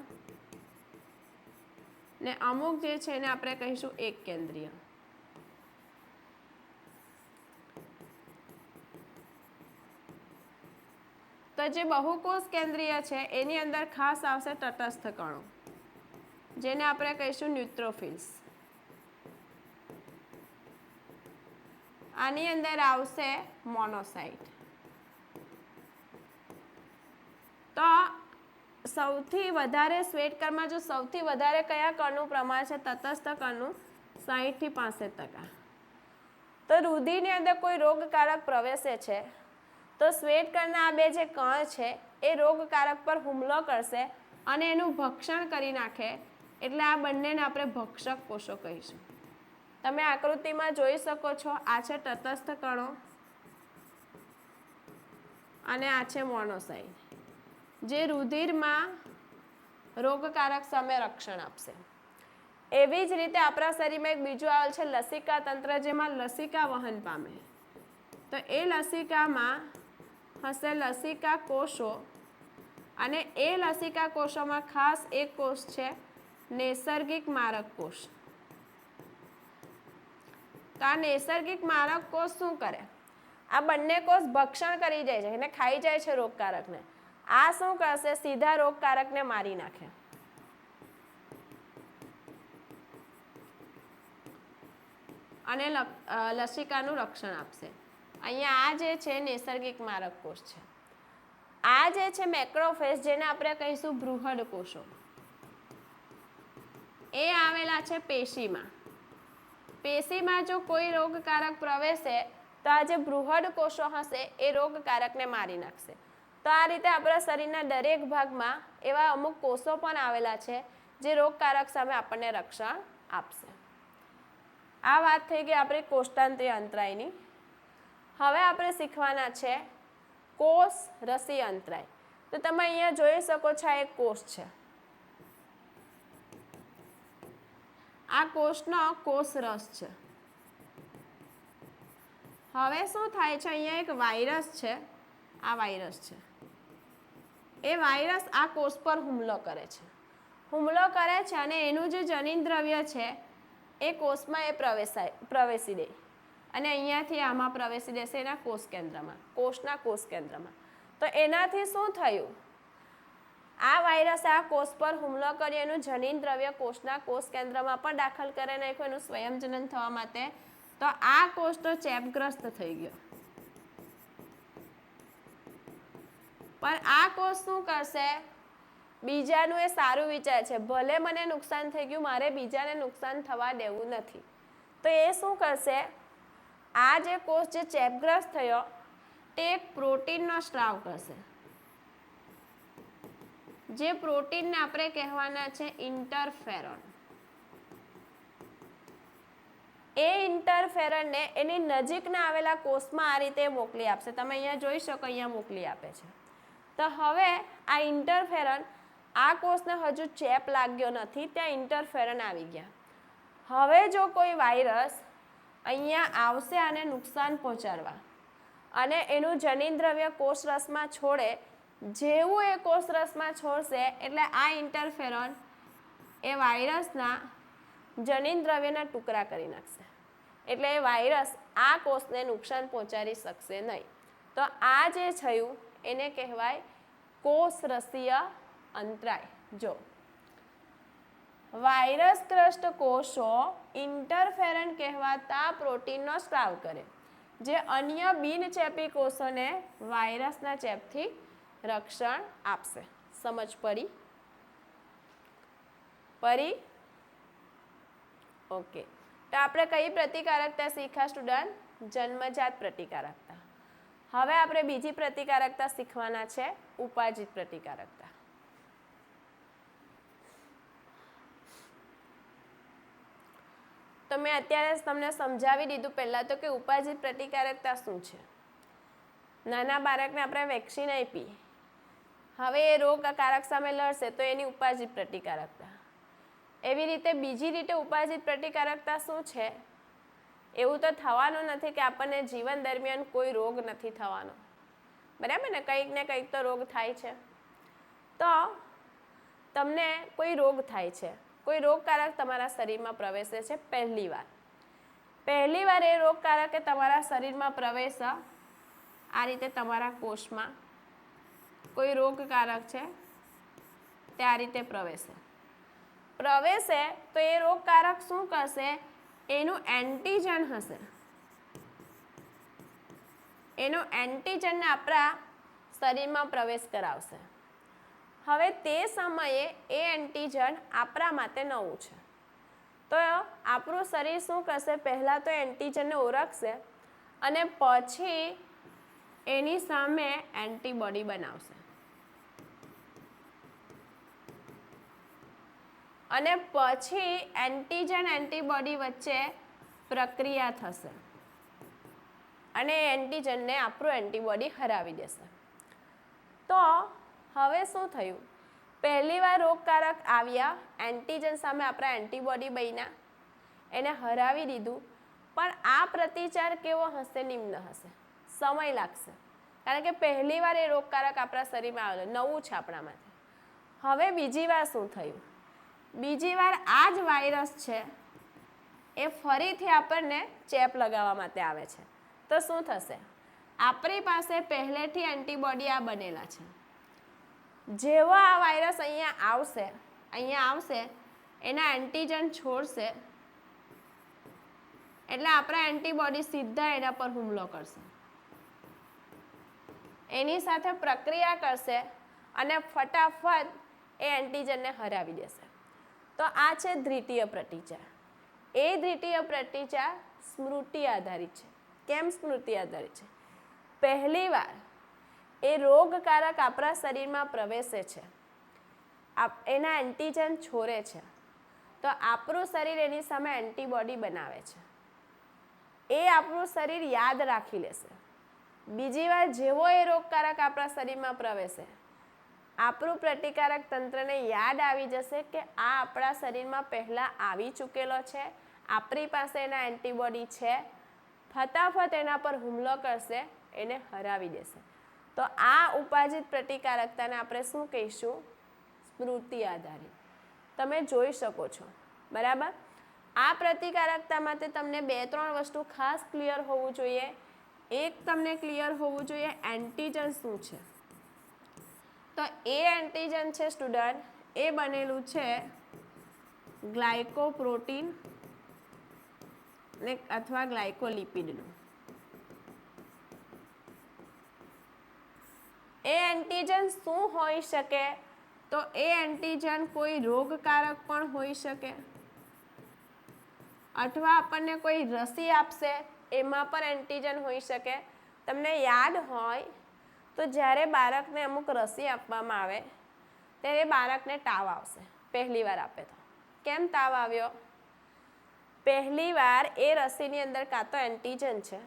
ને અમુક જે છે એને આપણે કહીશું એક કેન્દ્રીય. તો જે બહુકોષ કેન્દ્રીય છે એની અંદર ખાસ આવશે તટસ્થ કણો, જેને આપણે કહીશું ન્યુટ્રોફિલ્સ. આની અંદર આવશે મોનોસાઇટ. તો સૌથી વધારે શ્વેતકણમાં જો સૌથી વધારે કયા કણનું પ્રમાણ છે? તટસ્થ કણનું 60 થી 65%. તો રુધિરની અંદર કોઈ રોગકારક પ્રવેશે છે તો શ્વેતકણના આ બે જે કણ છે એ રોગકારક પર હુમલો કરશે અને એનું ભક્ષણ કરી નાખે, એટલે આ બંનેને આપણે ભક્ષક કોષો કહીશું. તમે આકૃતિમાં જોઈ શકો છો, આ છે તટસ્થ કણો અને આ છે મોનોસાઇટ, જે રુધિરમાં રોગકારક સામે રક્ષણ આપશે. એવી જ રીતે આપણા શરીરમાં એક બીજું આવેલ છે લસિકા તંત્ર, જેમાં લસિકા વહન પામે. તો એ લસિકામાં હશે લસિકા કોષો, અને એ લસિકા કોષોમાં ખાસ એક કોષ છે નૈસર્ગિક મારક કોષ. તો આ નૈસર્ગિક મારક કોષ શું કરે? આ બંને કોષ ભક્ષણ કરી જાય છે અને ખાઈ જાય છે રોગકારકને. આ શું કરશે? સીધા રોગકારકને મારી નાખે. અને લસિકાનું રક્ષણ આપશે. અહીંયા આ જે છે નૈસર્ગિક મારક કોષ છે. આ જે છે મેક્રોફેજ, જેને આપણે કહીશું બૃહદ કોષો, એ આવેલા છે પેશીમાં. પેશીમાં જો કોઈ રોગકારક પ્રવેશે તો આ જે બૃહદ કોષો હશે એ રોગકારકને મારી નાખશે. તો આ રીતે આપણા શરીરના દરેક ભાગમાં એવા અમુક કોષો પણ આવેલા છે જે રોગકારક સામે આપણને રક્ષણ આપશે. આ વાત થઈ ગઈ આપણી કોષ્ટાંતરીય અંતરાયની. હવે આપણે શીખવાના છે કોષ રસી અંતરાય. તો તમે અહીંયા જોઈ શકો છો, આ એક કોષ છે. આ કોષનો કોષ રસ છે. હવે શું થાય છે, અહીંયા એક વાયરસ છે, આ વાયરસ છે, એ વાયરસ આ કોષ પર હુમલો કરે છે અને એનું જે જનીન દ્રવ્ય છે એ કોષમાં એ પ્રવેશી દે અને અહીંયાથી આમાં પ્રવેશી દેશે એના કોષના કોષ કેન્દ્રમાં. તો એનાથી શું થયું, આ વાયરસે આ કોષ પર હુમલો કરી એનું જનીન દ્રવ્ય કોષના કોષ કેન્દ્રમાં પણ દાખલ કરી નાખ્યું એનું સ્વયંજનન થવા માટે. તો આ કોષ તો ચેપગ્રસ્ત થઈ ગયો, પણ આ કોષ શું કરશે, બીજાનું એ સારું વિચાર છે, ભલે મને નુકસાન થઈ ગયું, મારે બીજાને નુકસાન થવા દેવું નથી. તો એ શું કરશે, આ જે કોષ જે ચેપગ્રસ્ત થયો તે એક પ્રોટીનનો સ્ત્રાવ કરશે, જે પ્રોટીનને આપણે કહેવાના છે ઇન્ટરફેરોન. એ ઇન્ટરફેરોનને એની નજીકના આવેલા કોષમાં આ રીતે મોકલી આપશે. તમે અહીંયા જોઈ શકો, અહીંયા મોકલી આપે છે. તો હવે આ ઇન્ટરફેરોન, આ કોષને હજુ ચેપ લાગ્યો નથી, ત્યાં ઇન્ટરફેરોન આવી ગયા. હવે જો કોઈ વાયરસ અહીંયા આવશે આને નુકસાન પહોંચાડવા અને એનું જનીન દ્રવ્ય કોષરસમાં છોડે, જેવું એ કોષરસમાં છોડશે એટલે આ ઇન્ટરફેરોન એ વાયરસના જનીન દ્રવ્યના ટુકડા કરી નાખશે, એટલે એ વાયરસ આ કોષને નુકસાન પહોંચાડી શકશે નહીં. તો આ જે થયું એને કહેવાય કોષરસીય અંતરાય. જો વાયરસગ્રસ્ત કોષો ઇન્ટરફેરન કહેવાતા પ્રોટીનનો સ્ત્રાવ કરે, જે અન્ય બિનચેપી કોષોને વાયરસના ચેપથી રક્ષણ આપશે. સમજ પડી? ઓકે. તો આપણે કઈ પ્રતિકારકતા શીખ્યા સ્ટુડન્ટ? જન્મજાત પ્રતિકારકતા. હવે આપણે બીજી પ્રતિકારકતા શીખવાના છે, ઉપાર્જિત પ્રતિકારકતા. તો મેં અત્યારે તમને સમજાવી દીધું પહેલાં તો કે ઉપાર્જિત પ્રતિકારકતા શું છે. નાના બાળકને આપણે વેક્સિન આપી, હવે એ રોગકારક સામે લડશે તો એની ઉપાર્જિત પ્રતિકારકતા. એવી રીતે બીજી રીતે ઉપાર્જિત પ્રતિકારકતા શું છે, એવું તો થવાનું નથી કે આપણને જીવન દરમિયાન કોઈ રોગ નથી થવાનો, બરાબર ને, કંઈક ને કંઈક તો રોગ થાય છે. તો તમને કોઈ રોગ થાય છે, કોઈ રોગકારક તમારા શરીરમાં પ્રવેશે છે પહેલી વાર એ રોગકારક એ તમારા શરીરમાં પ્રવેશ, આ રીતે તમારા કોષમાં કોઈ રોગકારક છે તે આ રીતે પ્રવેશે તો એ રોગકારક શું કરશે, એનું એન્ટીજન હશે, એનું એન્ટીજનને આપણા શરીરમાં પ્રવેશ કરાવશે. હવે તે સમયે એ એન્ટીજન આપણા માટે નવું છે, તો આપણું શરીર શું કરશે, પહેલાં તો એન્ટીજનને ઓળખશે અને પછી એની સામે એન્ટીબોડી બનાવશે અને પછી એન્ટીજન એન્ટીબોડી વચ્ચે પ્રક્રિયા થશે અને એન્ટીજનને આપણું એન્ટીબોડી હરાવી દેશે. તો હવે શું થયું, પહેલીવાર રોગકારક આવ્યા, એન્ટીજન સામે આપણા એન્ટીબોડી બન્યા, એને હરાવી દીધું, પણ આ પ્રતિચાર કેવો હશે, નિમ્ન હશે, સમય લાગશે, કારણ કે પહેલીવાર એ રોગકારક આપણા શરીરમાં આવેલો, નવું છે આપણા માટે. હવે બીજી વાર શું થયું, બીજી વાર આ જ વાયરસ છે એ ફરીથી આપણને ચેપ લગાવવા માટે આવે છે. તો શું થશે, આપણી પાસે પહેલેથી એન્ટીબોડી આ બનેલા છે, જેવો આ વાયરસ અહીંયા આવશે એના એન્ટીજન છોડશે એટલે આપણા એન્ટીબોડી સીધા એના પર હુમલો કરશે, એની સાથે પ્રક્રિયા કરશે અને ફટાફટ એ એન્ટીજનને હરાવી દેશે. તો આ છે દ્વિતીય પ્રતિચાર. એ દ્વિતીય પ્રતિચાર સ્મૃતિ આધારિત છે. કેમ સ્મૃતિ આધારિત છે? પહેલીવાર એ રોગકારક આપણા શરીરમાં પ્રવેશે છે, એના એન્ટીજન છોડે છે, તો આપણું શરીર એની સામે એન્ટીબોડી બનાવે છે, એ આપણું શરીર યાદ રાખી લેશે. બીજી વાર જેવો એ રોગકારક આપણા શરીરમાં પ્રવેશે, આપણું પ્રતિકારક તંત્રને યાદ આવી જશે કે આ આપણા શરીરમાં પહેલાં આવી ચૂકેલો છે, આપણી પાસે એના એન્ટીબોડી છે, ફટાફટ એના પર હુમલો કરશે, એને હરાવી દેશે. તો આ ઉપાજિત પ્રતિકારકતાને આપણે શું કહીશું? સ્મૃતિ આધારિત. તમે જોઈ શકો છો, બરાબર. આ પ્રતિકારકતા માટે તમને 2-3 વસ્તુ ખાસ ક્લિયર હોવું જોઈએ. એક તમને ક્લિયર હોવું જોઈએ એન્ટીજન શું છે. તો એ એન્ટીજન છે સ્ટુડન્ટ, એ બનેલું છે ગ્લાયકોપ્રોટીન અથવા ગ્લાયકોલિપિડનું. એ એન્ટીજન શું હોઈ શકે? તો એ એન્ટીજન કોઈ રોગકારક પણ હોઈ શકે, અથવા આપણને કોઈ રસી આપશે એમાં પણ એન્ટીજન હોઈ શકે. તમને યાદ હોય તો જ્યારે બાળકને અમુક રસી આપવામાં આવે ત્યારે બાળકને તાવ આવશે પહેલી વાર આપે તો. કેમ તાવ આવ્યો? પહેલી વાર એ રસીની અંદર કાં તો એન્ટીજન છે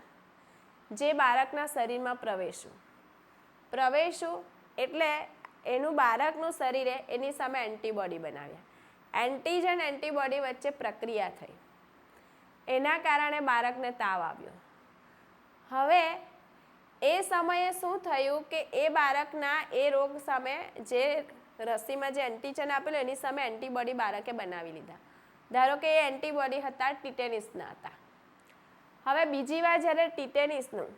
જે બાળકના શરીરમાં પ્રવેશ્યું એટલે એનું બાળકનું શરીરે એની સામે એન્ટીબોડી બનાવ્યા. એન્ટીજન એન્ટીબોડી વચ્ચે પ્રક્રિયા થઈ, એના કારણે બાળકને તાવ આવ્યો. હવે એ સમયે શું થયું કે એ બાળકના એ રોગ સામે જે રસીમાં જે એન્ટીજન આપેલું એની સામે એન્ટીબોડી બાળકે બનાવી લીધા. ધારો કે એ એન્ટીબોડી હતા ટીટેનિસના હતા. હવે બીજી વાર જ્યારે ટીટેનિસનું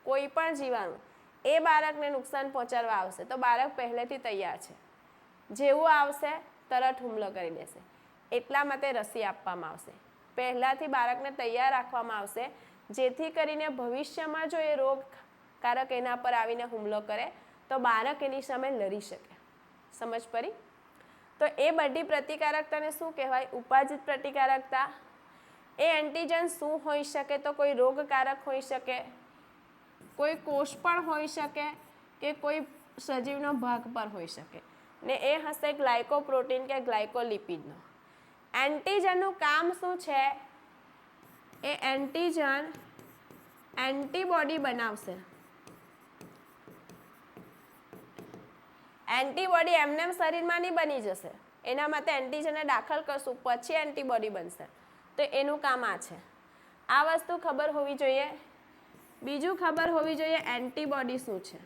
કોઈ પણ જીવાણુ એ બાળકને નુકસાન પહોંચાડવા આવશે તો બાળક પહેલેથી તૈયાર છે, જેવું આવશે તરત હુમલો કરી દેશે. એટલા માટે રસી આપવામાં આવશે, પહેલાંથી બાળકને તૈયાર રાખવામાં આવશે, જેથી કરીને ભવિષ્યમાં જો એ રોગકારક એના પર આવીને હુમલો કરે તો બાળક એની સામે લડી શકે. સમજ પડી? તો એ બધી પ્રતિકારકતાને શું કહેવાય? ઉપાજિત પ્રતિકારકતા. એ એન્ટીજન શું હોઈ શકે? તો કોઈ રોગકારક હોઈ શકે, કોઈ કોષ પણ હોઈ શકે કે કોઈ સજીવનો ભાગ પર હોઈ શકે, ને એ હશે ગ્લાયકોપ્રોટીન કે ગ્લાયકોલિપિડનો. એન્ટીજનનું કામ શું છે? એ એન્ટીજન એન્ટીબોડી બનાવશે. એન્ટીબોડી એમને શરીરમાં નહીં બની જશે, એના માટે એન્ટીજનને દાખલ કરશું પછી એન્ટીબોડી બનશે. તો એનું કામ આ છે. આ વસ્તુ ખબર હોવી જોઈએ. બીજું ખબર હોવી જોઈએ એન્ટીબોડી શું છે,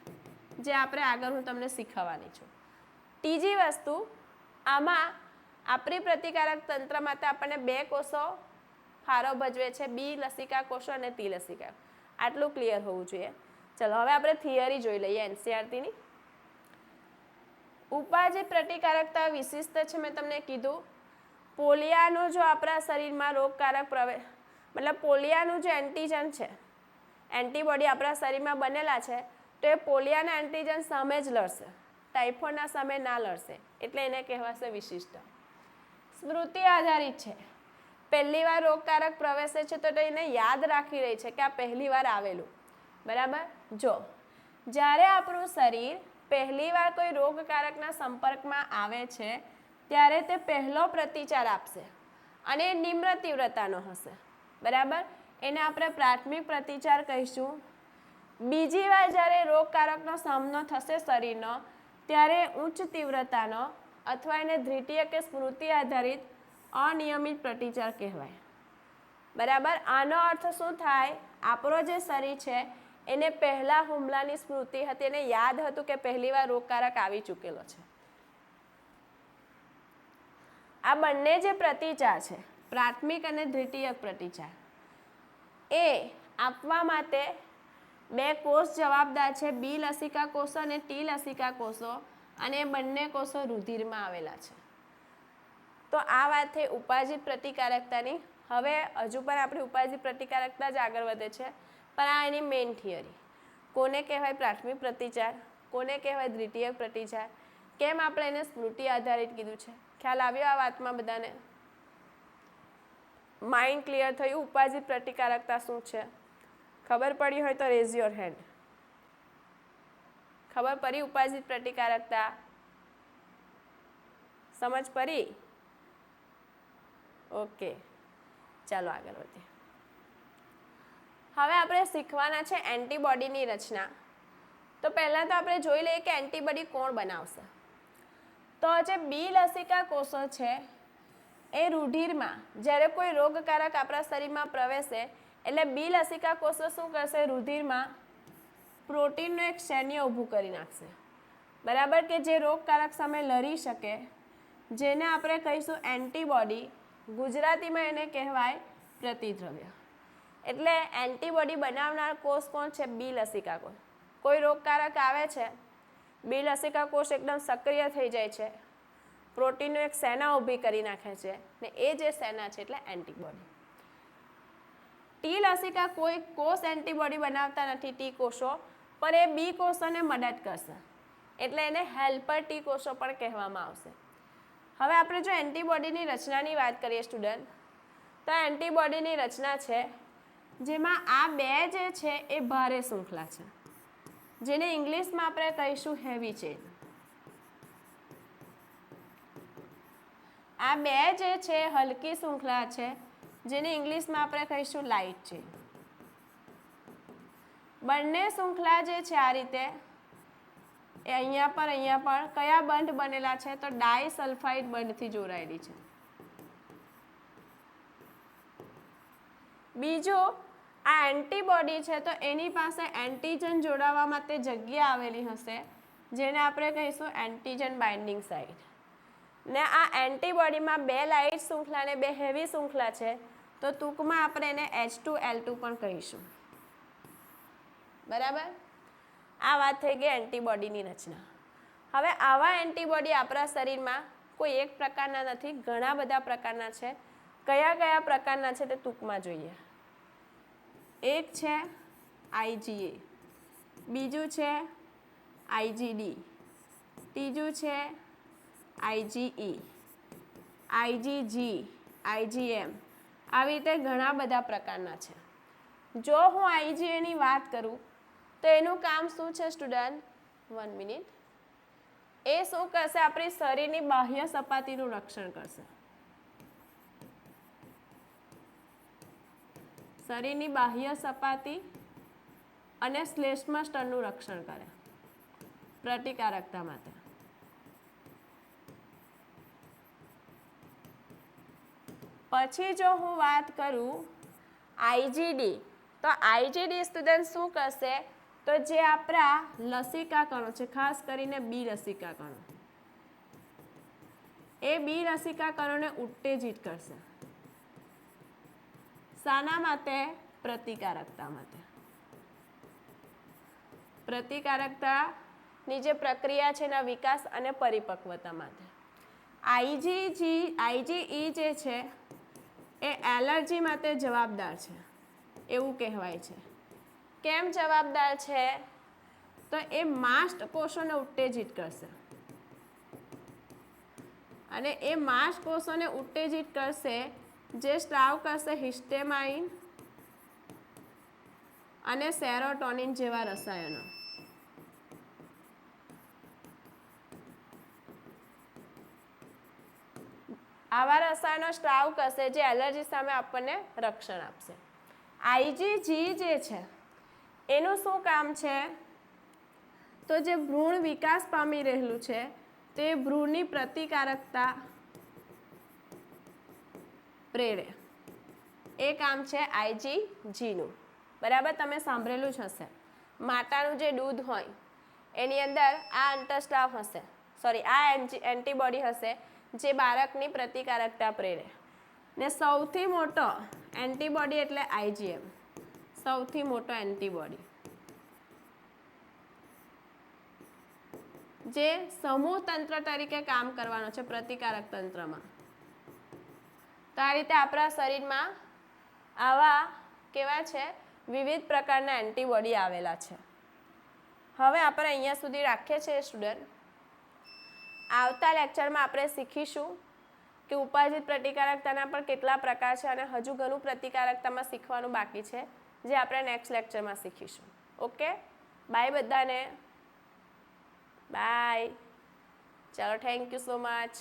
જે આપણે આગળ હું તમને શીખવવાની છું. ત્રીજી વસ્તુ, આમાં આપણી પ્રતિકારક તંત્ર માટે આપણને 2 કોષો ફાળો ભજવે છે, બી લસિકા કોષો અને ટી લસિકા. આટલું ક્લિયર હોવું જોઈએ. ચલો હવે આપણે થિયરી જોઈ લઈએ એનસીઈઆરટીની. ઉપાજિત પ્રતિકારકતા વિશિષ્ટ છે, મેં તમને કીધું. પોલિયાનું જો આપણા શરીરમાં રોગકારક મતલબ પોલિયાનું જે એન્ટીજન છે, એન્ટીબોડી આપણા શરીરમાં બનેલા છે, તો એ પોલિયાના એન્ટીજન સામે જ લડશે, ટાઇફોઇડના સામે ના લડશે, એટલે એને કહેવાશે વિશિષ્ટ. સ્મૃતિ આધારિત છે. પહેલી વાર રોગકારક પ્રવેશે છે તો એને યાદ રાખી રહી છે કે આ પહેલી વાર આવેલું, બરાબર. જો જ્યારે આપણું શરીર પહેલી વાર કોઈ રોગકારકના સંપર્કમાં આવે છે ત્યારે તે પહેલો પ્રતિચાર આપશે અને એ નિમ્ન તીવ્રતાનો હશે, બરાબર. એને આપણે પ્રાથમિક પ્રતિચાર કહીશું. બીજી વાર જ્યારે રોગકારકનો સામનો થશે શરીરનો ત્યારે ઉચ્ચ તીવ્રતાનો અથવા એને દ્વિતીય કે સ્મૃતિ આધારિત અનિયમિત પ્રતિચાર કહેવાય, બરાબર. આનો અર્થ શું થાય? આપણો જે શરીર છે એને પહેલા હુમલાની સ્મૃતિ હતી, એને યાદ હતું કે પહેલી વાર રોગકારક આવી ચૂકેલો છે. આ બંને જે પ્રતિચાર છે, પ્રાથમિક અને દ્વિતીયક પ્રતિચાર, એ આપવા માટે 2 કોષ જવાબદાર છે, બી લસિકા કોષો અને ટી લસિકા કોષો, અને બંને કોષો રુધિરમાં આવેલા છે. તો આ વાત થઈ ઉપાજિત પ્રતિકારકતાની. હવે હજુ પણ આપણી ઉપાજિત પ્રતિકારકતા જ આગળ વધે છે, પણ આ એની મેઇન થિયરી. કોને કહેવાય પ્રાથમિક પ્રતિચાર, કોને કહેવાય દ્વિતીયક પ્રતિચાર, કેમ આપણે એને સ્મૃતિ આધારિત કીધું છે? ખ્યાલ આવ્યો આ વાતમાં બધાને? માઇન્ડ ક્લિયર થયું? ઉપાજિત પ્રતિકારકતા શું છે? ખબર પડી હોય તો રેઝ યોર હેન્ડ. ખબર પડી ઉપાજિત પ્રતિકારકતા? સમજ પડી? ઓકે, ચાલો આગળ વધીએ. હવે આપણે શીખવાના છે એન્ટીબોડીની રચના. તો પહેલાં તો આપણે જોઈ લઈએ કે એન્ટીબોડી કોણ બનાવશે. તો જે બી લસિકા કોષો છે એ રુધિરમાં જ્યારે કોઈ રોગકારક આપણા શરીરમાં પ્રવેશે એટલે બી લસિકા કોષો શું કરશે, રુધિરમાં પ્રોટીનનું એક સૈન્ય ઊભું કરી નાખશે, બરાબર, કે જે રોગકારક સામે લડી શકે, જેને આપણે કહીશું એન્ટીબોડી, ગુજરાતીમાં એને કહેવાય પ્રતિદ્રવ્ય. એટલે એન્ટીબોડી બનાવનાર કોષ કોણ છે, બી લસિકા કોષ. કોઈ રોગકારક આવે છે, બી લસિકા કોષ એકદમ સક્રિય થઈ જાય છે, પ્રોટીનનું એક સેના ઊભી કરી નાખે છે, ને એ જે સેના છે એટલે એન્ટીબોડી. ટી લસિકા કોઈ કોષ એન્ટીબોડી બનાવતા નથી, ટી કોષો, પણ એ બી કોષોને મદદ કરશે, એટલે એને હેલ્પર ટી કોષો પણ કહેવામાં આવશે. હવે આપણે જો એન્ટીબોડીની રચનાની વાત કરીએ સ્ટુડન્ટ, તો એન્ટીબોડીની રચના છે જેમાં આ બે જે છે એ ભારે શૃંખલા છે, જેને ઇંગ્લિશમાં આપણે કહીશું હેવી ચેન. આ બે જે છે હલકી શૃંખલા છે, જેને ઇંગ્લિશમાં આપણે કહીશું લાઇટ ચેન. બંને શૃંખલા જે છે આ રીતે એ અહીંયા પણ કયા બંધ બનેલા છે, તો ડાયસલ્ફાઇડ બંધથી જોડાયેલી છે. બીજું, આ એન્ટીબોડી છે તો એની પાસે એન્ટીજન જોડાવા માટે જગ્યા આવેલી હશે, જેને આપણે કહીશું એન્ટીજન બાઇન્ડિંગ સાઇટ. ને આ એન્ટીબોડીમાં બે લાઇટ શૃંખલા અને બે હેવી શૃંખલા છે, તો ટૂંકમાં આપણે એને H2L2 પણ કહીશું, બરાબર. આ વાત થઈ ગઈ એન્ટીબોડીની રચના. હવે આવા એન્ટીબોડી આપણા શરીરમાં કોઈ એક પ્રકારના નથી, ઘણા બધા પ્રકારના છે. કયા કયા પ્રકારના છે તે ટૂંકમાં જોઈએ. એક છે IgA, બીજું છે IgD, ત્રીજું છે IgE, IgG, IgM, આવી રીતે ઘણા બધા પ્રકારના છે. જો હું IgAની વાત કરું તો એનું કામ શું છે સ્ટુડન્ટ, 1 મિનિટ, એ શું કરશે, આપણી શરીરની બાહ્ય સપાટીનું રક્ષણ કરશે. શરીરની બાહ્ય સપાટી અને શ્લેષ્મા સ્તરનું રક્ષણ કરે પ્રતિકારકતા માટે. પછી જો હું વાત કરું IgD, તો IgD સ્ટુડન્ટ શું કરશે, તો જે આપણા લસિકા કણો છે, ખાસ કરીને બી લસિકા કણો, એ બી લસિકા કણોને ઉત્તેજિત કરશે. શાના માટે, પ્રતિકારકતા માટે. પ્રતિકારકતાની જે પ્રક્રિયા છે એના વિકાસ અને પરિપક્વતા માટે. IgE જે છે એ એલર્જી માટે જવાબદાર છે એવું કહેવાય છે. કેમ જવાબદાર છે, તો એ માસ્ટ કોષોને ઉત્તેજિત કરશે, અને એ માસ્ટ કોષોને ઉત્તેજિત કરશે જે સ્ત્રાવ કરશે હિસ્ટેમાઇન અને સેરોટોનિન જેવા રસાયણો. આવા રસાયણો સ્ત્રાવ કરશે જે એલર્જી સામે આપણને રક્ષણ આપશે. IgG જે છે એનું શું કામ છે, તો જે ભ્રૂણ વિકાસ પામી રહેલું છે તે ભ્રૂણની પ્રતિકારકતા પ્રેરે, એ કામ છે IgGનું, બરાબર. તમે સાંભળેલું જ હશે, માતાનું જે દૂધ હોય એની અંદર આ અંતઃસ્ત્રાવ હશે, આ એન્ટીબોડી હશે જે બાળકની પ્રતિકારકતા પ્રેરે. ને સૌથી મોટો એન્ટીબોડી એટલે IgM, સૌથી મોટો એન્ટીબોડી જે સમૂહ તંત્ર તરીકે કામ કરવાનો છે પ્રતિકારક તંત્રમાં. તો આ રીતે આપણા શરીરમાં આવા કેવા છે વિવિધ પ્રકારના એન્ટીબોડી આવેલા છે. હવે આપણે અહીંયા સુધી રાખીએ છીએ સ્ટુડન્ટ. આવતા લેક્ચરમાં આપણે શીખીશું કે ઉપાર્જિત પ્રતિકારકતાના પણ કેટલા પ્રકાર છે, અને હજુ ઘણું પ્રતિકારકતામાં શીખવાનું બાકી છે જે આપણે નેક્સ્ટ લેક્ચરમાં શીખીશું. ઓકે, બાય બધાને, બાય. ચલો, થેન્ક યુ સો મચ.